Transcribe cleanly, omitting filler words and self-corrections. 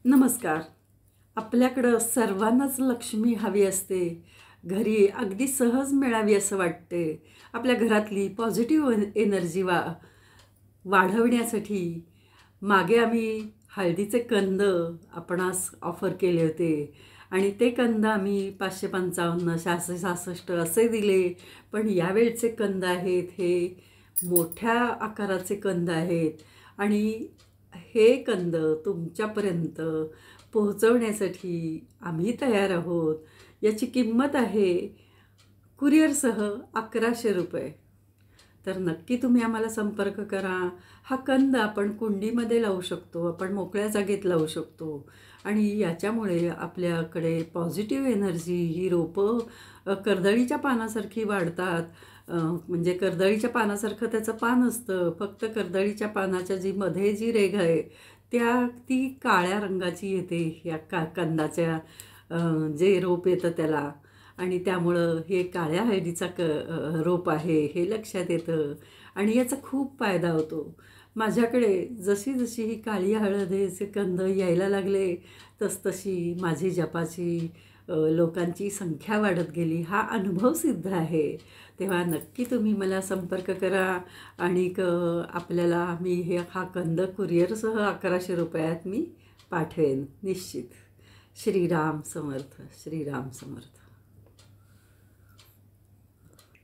नमस्कार. आपल्याकडं सर्वांनाच लक्ष्मी हवी असते. घरी अगदी सहज मिळावी असं वाटते. आपल्या घरातली पॉझिटिव्ह एनर्जी वाढवण्यासाठी मागे आम्ही हळदीचे कंद आपणास ऑफर केले होते आणि ते कंद आम्ही 555, 666 असे दिले. पण यावेळचे कंद आहेत हे मोठ्या आकाराचे कंद आहेत आणि हे कंद तुमच्यापर्यंत पोहोचवण्यासाठी आम्ही तयार आहोत. याची किंमत आहे कुरिअरसह 1100 रुपये. तर नक्की तुम्ही आम्हाला संपर्क करा. हा कंद आपण कुंडीमध्ये लावू शकतो, आपण मोकळ्या जागेत लावू शकतो आणि याच्यामुळे आपल्याकडे पॉझिटिव्ह एनर्जी ही रोपं कर्दळीच्या पानासारखी वाढतात. म्हणजे कर्दळीच्या पानासारखं त्याचं पान असतं, फक्त कर्दळीच्या पानाच्या मध्ये जी रेघ आहे ती काळ्या रंगाची येते ह्या कंदाच्या जे रोप येतं त्याला. आणि त्यामुळं हे काळ्या हळदीचा रोप आहे हे लक्षात येतं आणि याचा खूप फायदा होतो. माझ्याकडे जशी जशी ही काळी हळदीचे कंद यायला लागले तसतशी माझी जपाची लोकांची संख्या वाढत गेली. हा अनुभव सिद्ध आहे. तेव्हा नक्की तुम्ही मला संपर्क करा आणि आपल्याला मी हा कंद कुरिअरसह 1100 रुपयात मी पाठवेन निश्चित. श्रीराम समर्थ. श्रीराम समर्थ.